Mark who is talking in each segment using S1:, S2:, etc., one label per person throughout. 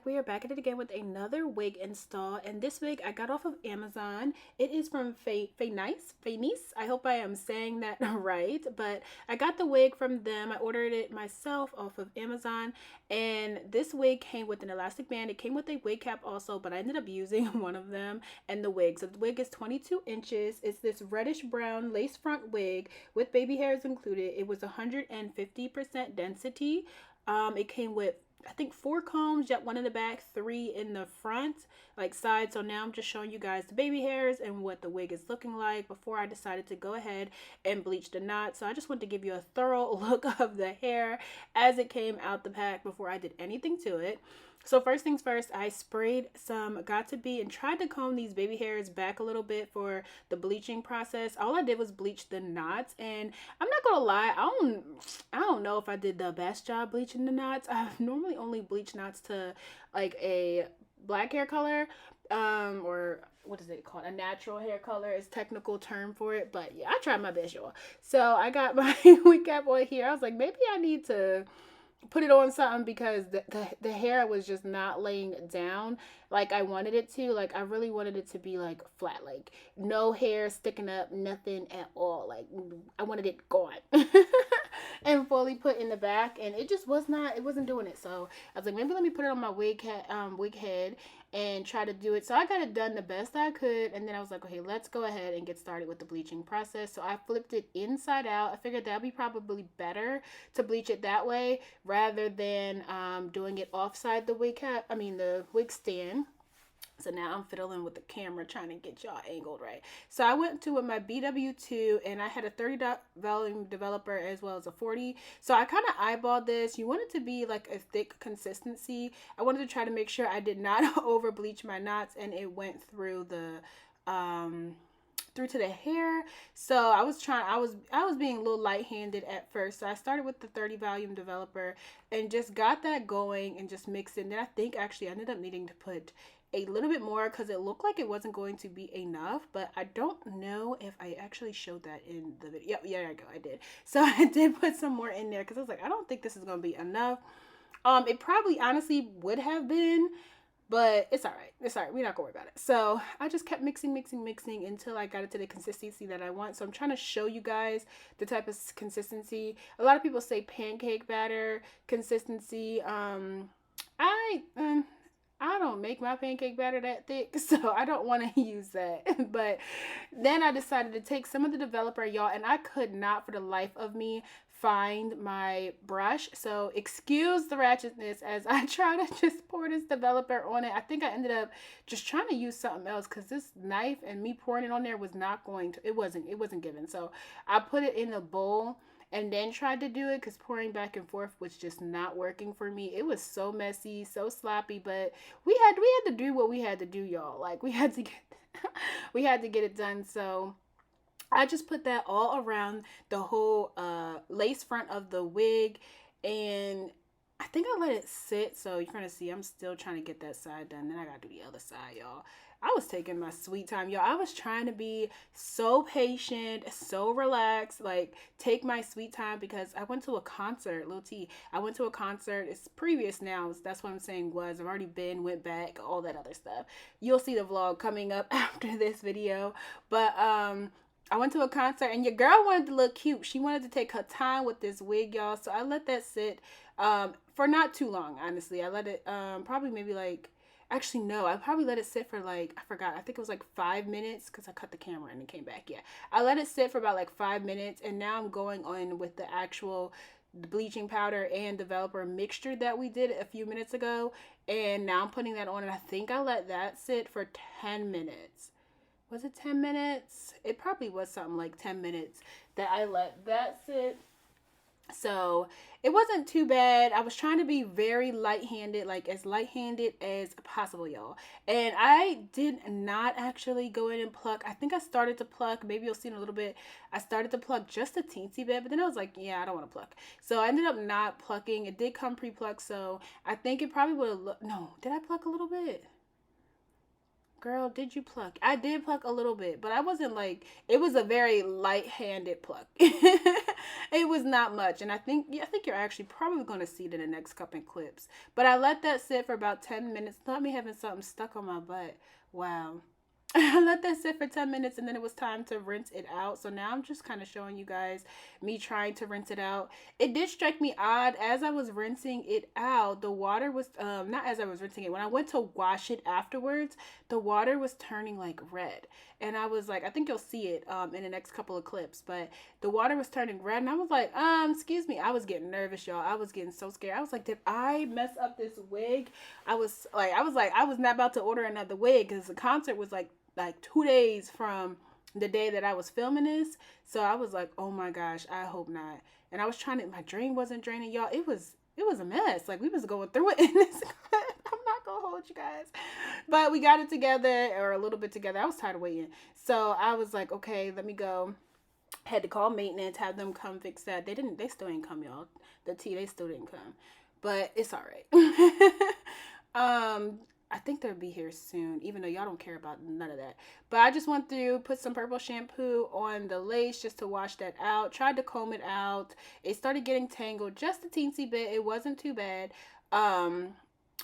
S1: back. We are back at it again with another wig install, and this wig I got off of Amazon. It is from Faence. I hope I am saying that right, but I got the wig from them. I ordered it myself off of Amazon, and this wig came with an elastic band. It came with a wig cap also, but I ended up using one of them and the wig. So the wig is 22 inches. It's this reddish brown lace front wig with baby hairs included. It was 150% density. It came with, I think, 4 combs, yet 1 in the back, 3 in the front, like side. So now I'm just showing you guys the baby hairs and what the wig is looking like before I decided to go ahead and bleach the knots. So I just want to give you a thorough look of the hair as it came out the pack before I did anything to it. So first things first, I sprayed some Got2b and tried to comb these baby hairs back a little bit for the bleaching process. All I did was bleach the knots, and I'm not gonna lie, I don't know if I did the best job bleaching the knots. I've normally only bleached knots to like a black hair color, or what is it called? A natural hair color is technical term for it. But yeah, I tried my best, y'all. So I got my wig cap on here. I was like, maybe I need to put it on something because the hair was just not laying down like I wanted it to. Like, I really wanted it to be like flat, like no hair sticking up, nothing at all. Like, I wanted it gone and fully put in the back, and it just wasn't doing it. So I was like, maybe let me put it on my wig head and try to do it. So I got it done the best I could, and then I was like, okay, let's go ahead and get started with the bleaching process. So I flipped it inside out. I figured that'd be probably better to bleach it that way rather than doing it offside the the wig stand. So now I'm fiddling with the camera trying to get y'all angled right. So I went to with my BW2, and I had a 30 volume developer as well as a 40. So I kind of eyeballed this. You want it to be like a thick consistency. I wanted to try to make sure I did not over bleach my knots and it went through the through to the hair. So I was being a little light-handed at first. So I started with the 30 volume developer and just got that going and just mixed it. And then I think actually I ended up needing to put a little bit more because it looked like it wasn't going to be enough, but I don't know if I actually showed that in the video. Yep, yeah, there I go, I did. So I did put some more in there because I was like, I don't think this is going to be enough. It probably honestly would have been, but it's all right. It's all right. We're not going to worry about it. So I just kept mixing until I got it to the consistency that I want. So I'm trying to show you guys the type of consistency. A lot of people say pancake batter consistency. I don't make my pancake batter that thick, so I don't want to use that. But then I decided to take some of the developer, y'all, and I could not for the life of me find my brush. So excuse the ratchetness as I try to just pour this developer on it. I think I ended up just trying to use something else because this knife and me pouring it on there was not going to, it wasn't given. So I put it in a bowl and then tried to do it because pouring back and forth was just not working for me. It was so messy, so sloppy, but we had to do what we had to do, y'all. Like, we had to get it done. So I just put that all around the whole lace front of the wig, and I think I let it sit. So you're gonna see I'm still trying to get that side done. Then I gotta do the other side, y'all. I was taking my sweet time, y'all. I was trying to be so patient, so relaxed, like take my sweet time because I went to a concert, Lil T. I went to a concert. It's previous now. That's what I'm saying was. I've already went back, all that other stuff. You'll see the vlog coming up after this video. But I went to a concert and your girl wanted to look cute. She wanted to take her time with this wig, y'all. So I let that sit for not too long, honestly. I let it probably maybe like, actually, no, I probably let it sit for like, I forgot. I think it was like 5 minutes because I cut the camera and it came back. Yeah, I let it sit for about like 5 minutes, and now I'm going on with the actual bleaching powder and developer mixture that we did a few minutes ago. And now I'm putting that on, and I think I let that sit for 10 minutes. Was it 10 minutes? It probably was something like 10 minutes that I let that sit. So it wasn't too bad. I was trying to be very light-handed, like as light-handed as possible, y'all. And I did not actually go in and pluck. I think I started to pluck. Maybe you'll see in a little bit. I started to pluck just a teensy bit, but then I was like, yeah, I don't want to pluck. So I ended up not plucking. It did come pre-plucked, so I think it probably would have looked. No, did I pluck a little bit? Girl, did you pluck? I did pluck a little bit, but I wasn't like, it was a very light-handed pluck. It was not much, and I think, yeah, I think you're actually probably going to see it in the next couple clips. But I let that sit for about 10 minutes. Not me having something stuck on my butt. Wow. I let that sit for 10 minutes, and then it was time to rinse it out. So now I'm just kind of showing you guys me trying to rinse it out. It did strike me odd as I was rinsing it out. The water was, not as I was rinsing it, when I went to wash it afterwards, the water was turning like red. And I was like, I think you'll see it in the next couple of clips, but the water was turning red. And I was like, excuse me. I was getting nervous, y'all. I was getting so scared. I was like, did I mess up this wig? I was not about to order another wig because the concert was like 2 days from the day that I was filming this. So I was like, oh my gosh, I hope not. And I was trying to, my drain wasn't draining, y'all. It was a mess. Like, we was going through it in this clip. I'm not gonna hold you guys, but we got it together, or a little bit together. I was tired of waiting, so I was like, okay, let me go. Had to call maintenance, have them come fix that. They still didn't come, y'all. They still didn't come, but it's all right. I think they'll be here soon, even though y'all don't care about none of that. But I just went through, put some purple shampoo on the lace just to wash that out. Tried to comb it out. It started getting tangled just a teensy bit. It wasn't too bad.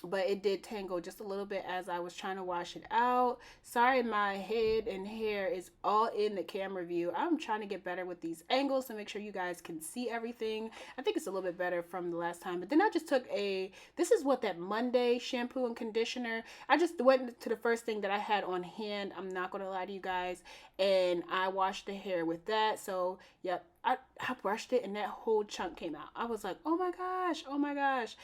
S1: But it did tangle just a little bit as I was trying to wash it out. Sorry, my head and hair is all in the camera view. I'm trying to get better with these angles to make sure you guys can see everything. I think it's a little bit better from the last time. But then I just took this is what that Monday shampoo and conditioner. I just went to the first thing that I had on hand. I'm not going to lie to you guys. And I washed the hair with that. So, yep, I brushed it and that whole chunk came out. I was like, oh my gosh, oh my gosh.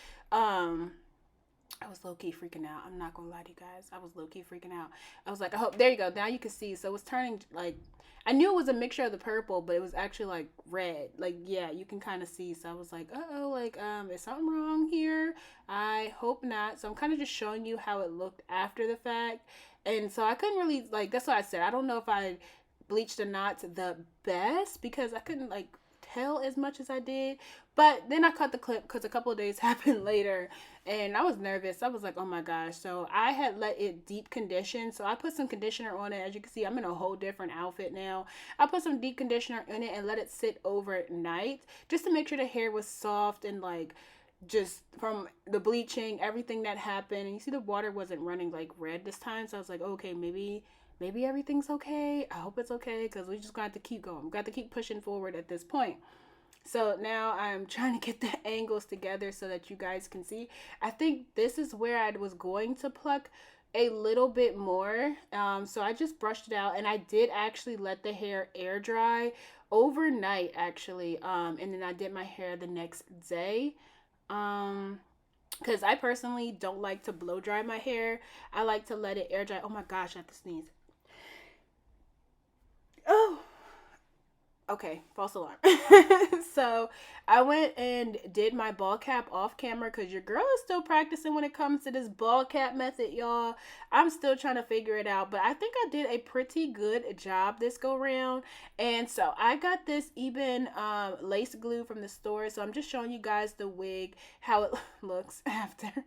S1: I was low-key freaking out. I'm not gonna lie to you guys. I was low-key freaking out. I was like, I hope, there you go. Now you can see. So it was turning like, I knew it was a mixture of the purple, but it was actually like red. Like, yeah, you can kind of see. So I was like, uh-oh, like, is something wrong here? I hope not. So I'm kind of just showing you how it looked after the fact. And so I couldn't really, like, that's what I said. I don't know if I bleached the knots the best because I couldn't, like, tell as much as I did. But then I cut the clip because a couple of days happened later and I was nervous. I was like, oh my gosh. So I had let it deep condition. So I put some conditioner on it. As you can see, I'm in a whole different outfit now. I put some deep conditioner in it and let it sit overnight just to make sure the hair was soft and like just from the bleaching, everything that happened. And you see the water wasn't running like red this time. So I was like, okay, maybe everything's okay. I hope it's okay because we just got to keep going. We got to keep pushing forward at this point. So now I'm trying to get the angles together so that you guys can see. I think this is where I was going to pluck a little bit more. So I just brushed it out and I did actually let the hair air dry overnight actually. And then I did my hair the next day. Because I personally don't like to blow dry my hair. I like to let it air dry. Oh my gosh, I have to sneeze. Oh, okay, false alarm. So I went and did my ball cap off camera because your girl is still practicing when it comes to this ball cap method, y'all. I'm still trying to figure it out, but I think I did a pretty good job this go round. And so I got this even lace glue from the store. So I'm just showing you guys the wig, how it looks after.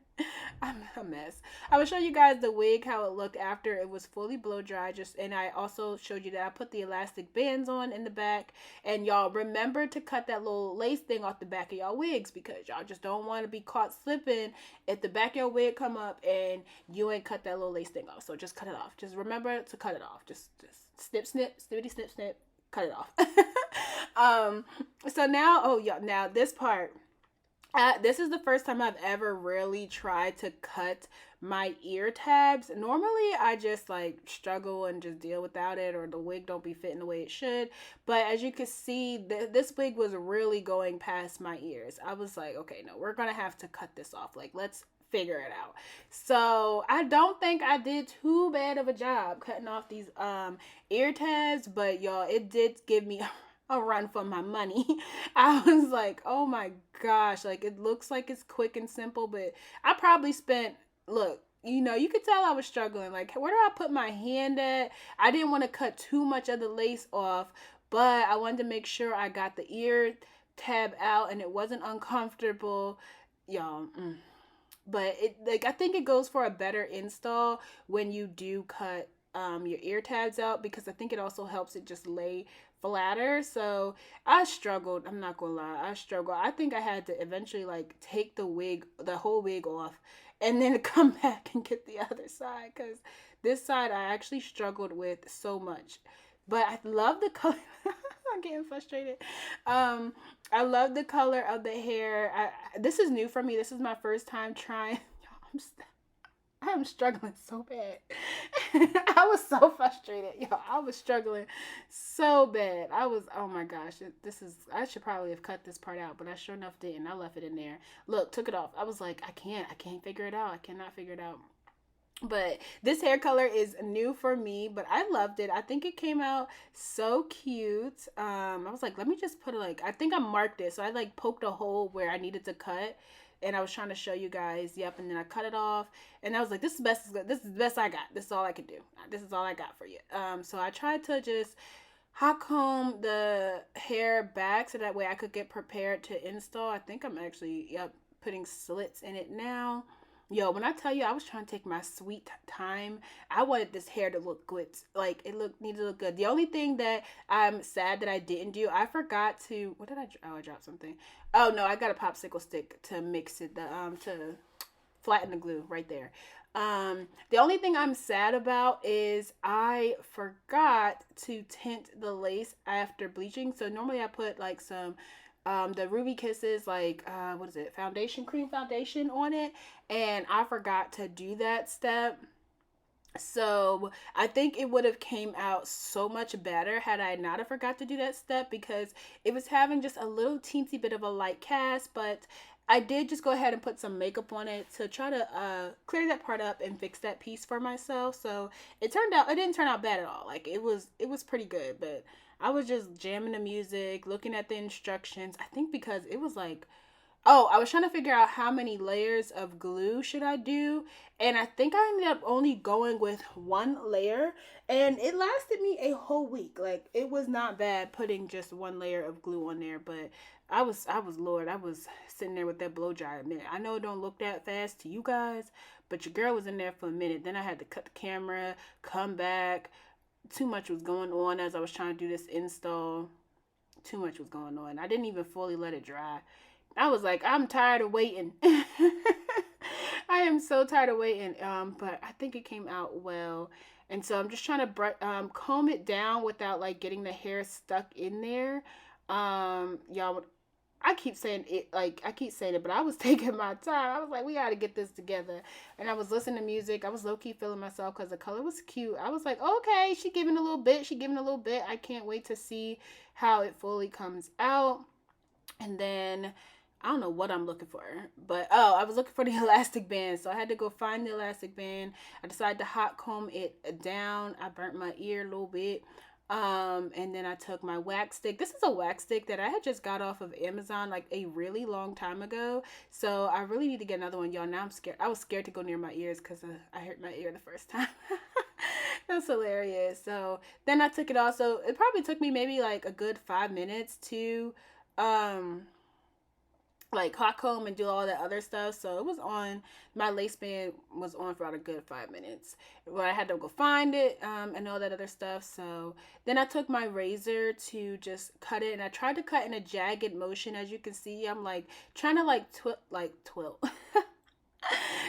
S1: I'm a mess. I will show you guys the wig, how it looked after it was fully blow dry. And I also showed you that I put the elastic bands on in the back. And y'all remember to cut that little lace thing off the back of y'all wigs because y'all just don't want to be caught slipping if the back of your wig come up and you ain't cut that little lace thing off. So just cut it off. Just remember to cut it off. Just snip, snip, snippity, snip, snip, cut it off. So now, oh yeah, now this part. This is the first time I've ever really tried to cut my ear tabs. Normally, I just like struggle and just deal without it, or the wig don't be fitting the way it should. But as you can see, this wig was really going past my ears. I was like, okay, no, we're gonna have to cut this off. Like, let's figure it out. So I don't think I did too bad of a job cutting off these ear tabs, but y'all, it did give me a run for my money. I was like, oh my gosh, like it looks like it's quick and simple, but I probably spent, look, you know, you could tell I was struggling. Like, where do I put my hand at? I didn't want to cut too much of the lace off, but I wanted to make sure I got the ear tab out and it wasn't uncomfortable. Y'all, but it, like, I think it goes for a better install when you do cut your ear tabs out, because I think it also helps it just lay flatter. So I struggled. I'm not gonna lie, I struggled. I think I had to eventually like take the whole wig off, and then come back and get the other side, because this side I actually struggled with so much. But I love the color. I'm getting frustrated. Um, I love the color of the hair. This is new for me. This is my first time trying. I am struggling so bad. I was so frustrated. Yo, I was struggling so bad. Oh my gosh. I should probably have cut this part out, but I sure enough didn't. I left it in there. Look, took it off. I was like, I can't figure it out. I cannot figure it out. But this hair color is new for me, but I loved it. I think it came out so cute. I was like, let me just put it, like, I think I marked it. So I like poked a hole where I needed to cut, and I was trying to show you guys. Yep, and then I cut it off, and I was like, this is best. This is the best I got. This is all I could do. This is all I got for you. So I tried to just hot comb the hair back so that way I could get prepared to install. I think I'm actually, yep, putting slits in it now. Yo, when I tell you I was trying to take my sweet time, I wanted this hair to look good. Like, needed to look good. The only thing that I'm sad that I didn't do, I forgot to, what did I, oh, I dropped something. Oh no, I got a popsicle stick to mix it, to flatten the glue right there. The only thing I'm sad about is I forgot to tint the lace after bleaching. So normally I put like some the Ruby Kisses, like what is it, cream foundation on it, and I forgot to do that step. So I think it would have came out so much better had I not have forgot to do that step, because it was having just a little teensy bit of a light cast. But I did just go ahead and put some makeup on it to try to clear that part up and fix that piece for myself. So it didn't turn out bad at all. Like, it was pretty good. But I was just jamming the music, looking at the instructions. I think because it was like, oh, I was trying to figure out how many layers of glue should I do. And I think I ended up only going with one layer. And it lasted me a whole week. Like, it was not bad putting just one layer of glue on there. But I was Lord, I was sitting there with that blow dryer a minute. I know it don't look that fast to you guys, but your girl was in there for a minute. Then I had to cut the camera, come back. Too much was going on as I was trying to do this install. Too much was going on. I didn't even fully let it dry. I was like, I'm tired of waiting. I am so tired of waiting. But I think it came out well. And so I'm just trying to comb it down without like getting the hair stuck in there. Y'all, I keep saying it, but I was taking my time. I was like, we got to get this together. And I was listening to music. I was low-key feeling myself because the color was cute. I was like, okay, she giving a little bit. I can't wait to see how it fully comes out. And then I don't know what I'm looking for, but I was looking for the elastic band. So I had to go find the elastic band. I decided to hot comb it down. I burnt my ear a little bit. And then I took my wax stick. This is a wax stick that I had just got off of Amazon like a really long time ago. So I really need to get another one, y'all. Now I'm scared. I was scared to go near my ears because I hurt my ear the first time. That's hilarious. So then I took it off. So it probably took me maybe like a good 5 minutes to like hot comb and do all that other stuff. So it was on, my lace band was on for about a good 5 minutes where I had to go find it and all that other stuff. So then I took my razor to just cut it, and I tried to cut in a jagged motion. As you can see, I'm like trying to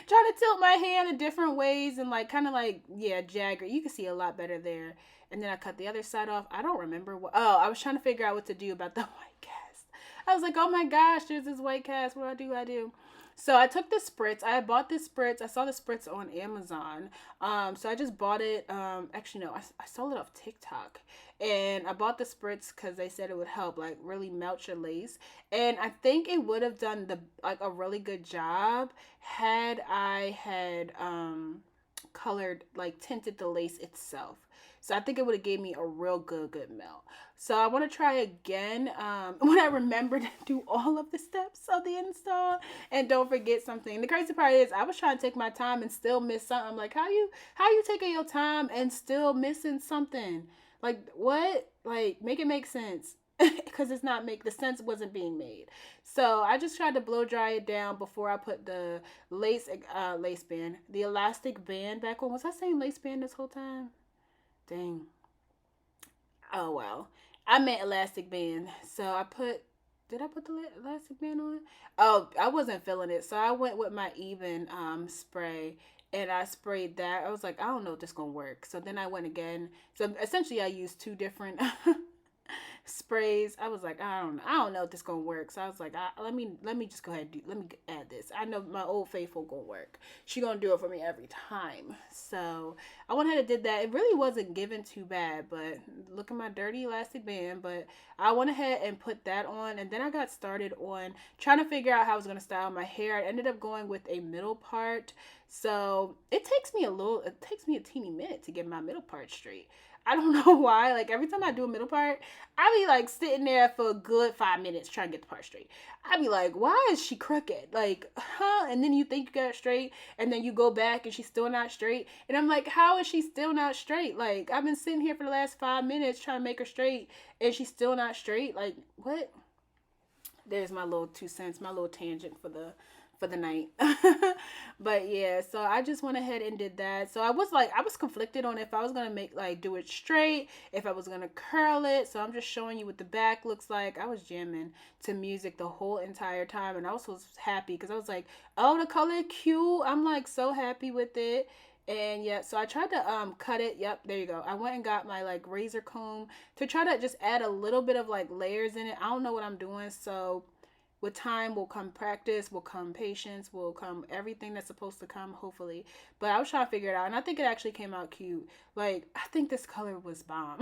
S1: trying to tilt my hand in different ways and like kind of like, yeah, jagged. You can see a lot better there. And then I cut the other side off. I don't remember what, I was trying to figure out what to do about the white cast. I was like, oh my gosh, there's this white cast. What do I do? So I took the spritz. I bought this spritz. I saw the spritz on Amazon. So I just bought it. Actually, no, I saw it off TikTok. And I bought the spritz because they said it would help like really melt your lace. And I think it would have done a really good job had I had colored, like tinted the lace itself. So I think it would have gave me a real good melt. So I want to try again when I remember to do all of the steps of the install and don't forget something. The crazy part is I was trying to take my time and still miss something. I'm like, how you taking your time and still missing something? Like, what? Like, make it make sense. because it's not make the sense wasn't being made. So I just tried to blow dry it down before I put the lace band, the elastic band back on. Was I saying lace band this whole time? Dang. Oh well, I meant elastic band. So I put. Did I put the elastic band on? Oh, I wasn't feeling it, so I went with my even spray, and I sprayed that. I was like, I don't know if this gonna work. So then I went again. So essentially, I used two different sprays. I was like, I don't know if this gonna work. So I was like, let me just go ahead and let me add this. I know my old faithful gonna work. She gonna do it for me every time. So I went ahead and did that. It really wasn't given too bad, but look at my dirty elastic band. But I went ahead and put that on, and then I got started on trying to figure out how I was gonna style my hair. I ended up going with a middle part. So it takes me a teeny minute to get my middle part straight. I don't know why. Like every time I do a middle part, I be like sitting there for a good 5 minutes trying to get the part straight. I be like, why is she crooked? Like, huh? And then you think you got it straight, and then you go back and she's still not straight. And I'm like, how is she still not straight? Like, I've been sitting here for the last 5 minutes trying to make her straight, and she's still not straight. Like, what? There's my little 2 cents, my little tangent for the night. But yeah, so I just went ahead and did that. So I was conflicted on if I was gonna do it straight, if I was gonna curl it. So I'm just showing you what the back looks like. I was jamming to music the whole entire time, and I was happy because I was like, oh, the color cute. I'm like so happy with it. And yeah, so I tried to cut it. Yep, there you go. I went and got my like razor comb to try to just add a little bit of like layers in it. I don't know what I'm doing, so with time will come practice, will come patience, will come everything that's supposed to come, hopefully. But I was trying to figure it out, and I think it actually came out cute. Like, I think this color was bomb.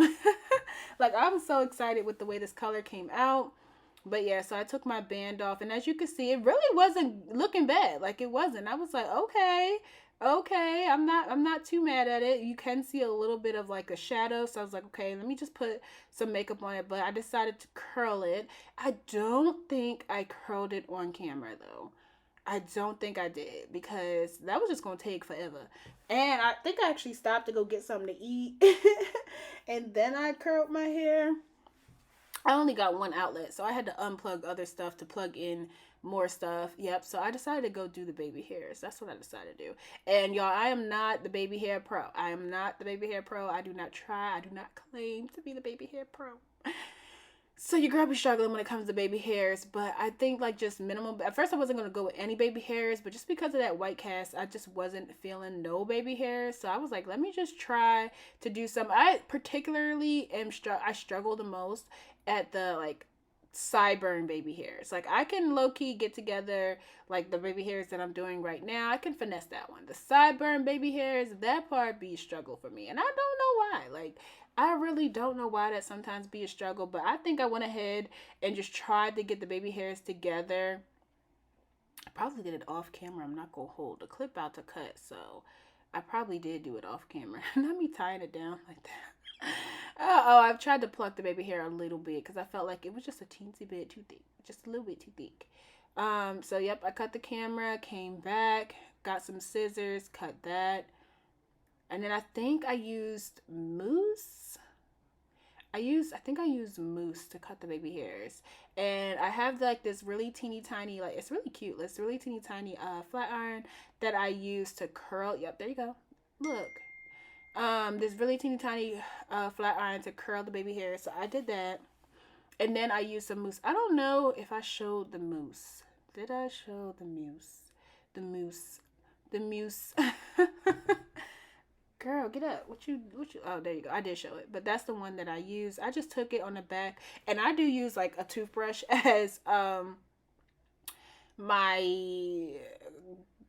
S1: Like, I'm so excited with the way this color came out. But yeah, so I took my band off, and as you can see, it really wasn't looking bad. Like, it wasn't. I was like, okay, I'm not too mad at it. You can see a little bit of like a shadow, so I was like, okay, let me just put some makeup on it. But I decided to curl it. I don't think I curled it on camera though. I don't think I did, because that was just gonna take forever. And I think I actually stopped to go get something to eat and then I curled my hair. I only got one outlet, so I had to unplug other stuff to plug in more stuff. Yep, so I decided to go do the baby hairs. That's what I decided to do. And y'all, I am not the baby hair pro. I am not the baby hair pro. I do not try. I do not claim to be the baby hair pro. So your girl be struggling when it comes to baby hairs, but I think like just minimum. At first I wasn't going to go with any baby hairs, but just because of that white cast, I just wasn't feeling no baby hairs. So I was like, let me just try to do some. I particularly I struggle the most at the like sideburn baby hairs. Like I can low-key get together like the baby hairs that I'm doing right now. I can finesse that one. The sideburn baby hairs, that part be a struggle for me, and I don't know why. Like I really don't know why that sometimes be a struggle, but I think I went ahead and just tried to get the baby hairs together. I probably did it off camera. I'm not gonna hold the clip out to cut, so I probably did do it off camera. Not me tying it down like that. Oh, I've tried to pluck the baby hair a little bit because I felt like it was just a teensy bit too thick, just a little bit too thick. So yep, I cut the camera, came back, got some scissors, cut that, and then I think I used mousse. I think I used mousse to cut the baby hairs, and I have like this really teeny tiny, like it's really cute, this really teeny tiny flat iron that I use to curl. Yep, there you go. Look. This really teeny tiny flat iron to curl the baby hair. So I did that, and then I used some mousse. I don't know if I showed the mousse. Did I show the mousse? The mousse. Girl, get up. What you? Oh, there you go. I did show it, but that's the one that I use. I just took it on the back, and I do use like a toothbrush as my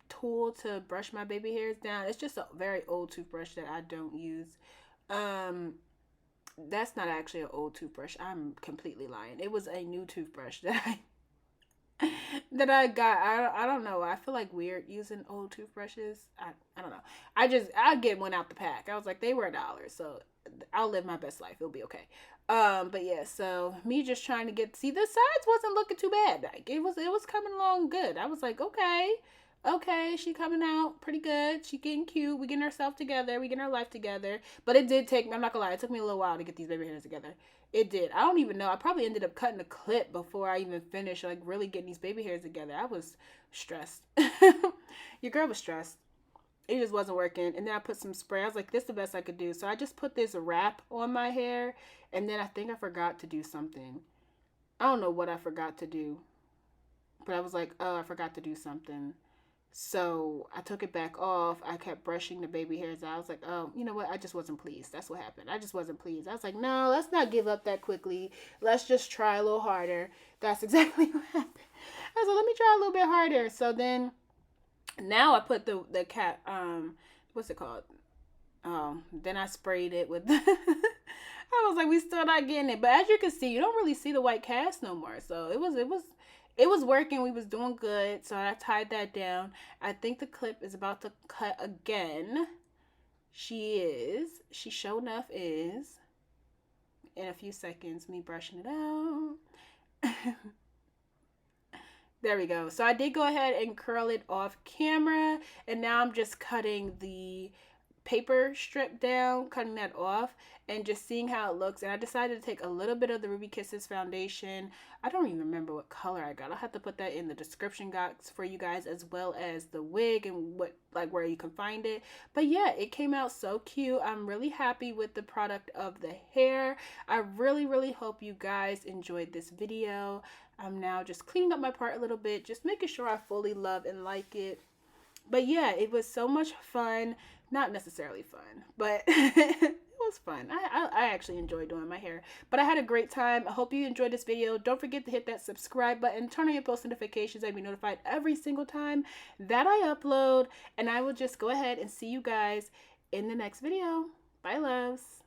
S1: tool to brush my baby hairs down. It's just a very old toothbrush that I don't use. That's not actually an old toothbrush. I'm completely lying. It was a new toothbrush that I got. I don't know. I feel like weird using old toothbrushes. I don't know. I get one out the pack. I was like, they were $1, so I'll live my best life. It'll be okay. But yeah, so me just trying to see the sides wasn't looking too bad. Like it was coming along good. I was like, okay. okay, she coming out pretty good. She getting cute. We getting ourselves together. We getting our life together. But it did take, I'm not gonna lie, it took me a little while to get these baby hairs together. It did. I don't even know. I probably ended up cutting a clip before I even finished, like, really getting these baby hairs together. I was stressed. Your girl was stressed. It just wasn't working. And then I put some spray. I was like, this is the best I could do. So I just put this wrap on my hair. And then I think I forgot to do something. I don't know what I forgot to do. But I was like, oh, I forgot to do something. So I took it back off. I kept brushing the baby hairs out. I was like, oh, you know what? I just wasn't pleased. That's what happened. I just wasn't pleased. I was like, no, let's not give up that quickly. Let's just try a little harder. That's exactly what happened. I was like, let me try a little bit harder. So then now I put the cat, what's it called? Then I sprayed it with I was like, we still not getting it. But as you can see, you don't really see the white cast no more. So it was working. We was doing good. So I tied that down. I think the clip is about to cut again. She sure enough is. In a few seconds, me brushing it out. There we go. So I did go ahead and curl it off camera. And now I'm just cutting the paper strip down, cutting that off, and just seeing how it looks. And I decided to take a little bit of the Ruby Kisses foundation. I don't even remember what color I got. I'll have to put that in the description box for you guys, as well as the wig and what, like, where you can find it. But yeah, it came out so cute. I'm really happy with the product of the hair. I really hope you guys enjoyed this video. I'm now just cleaning up my part a little bit, just making sure I fully love and like it. But yeah, it was so much fun. Not necessarily fun, but it was fun. I actually enjoyed doing my hair. But I had a great time. I hope you enjoyed this video. Don't forget to hit that subscribe button. Turn on your post notifications and be notified every single time that I upload. And I will just go ahead and see you guys in the next video. Bye, loves.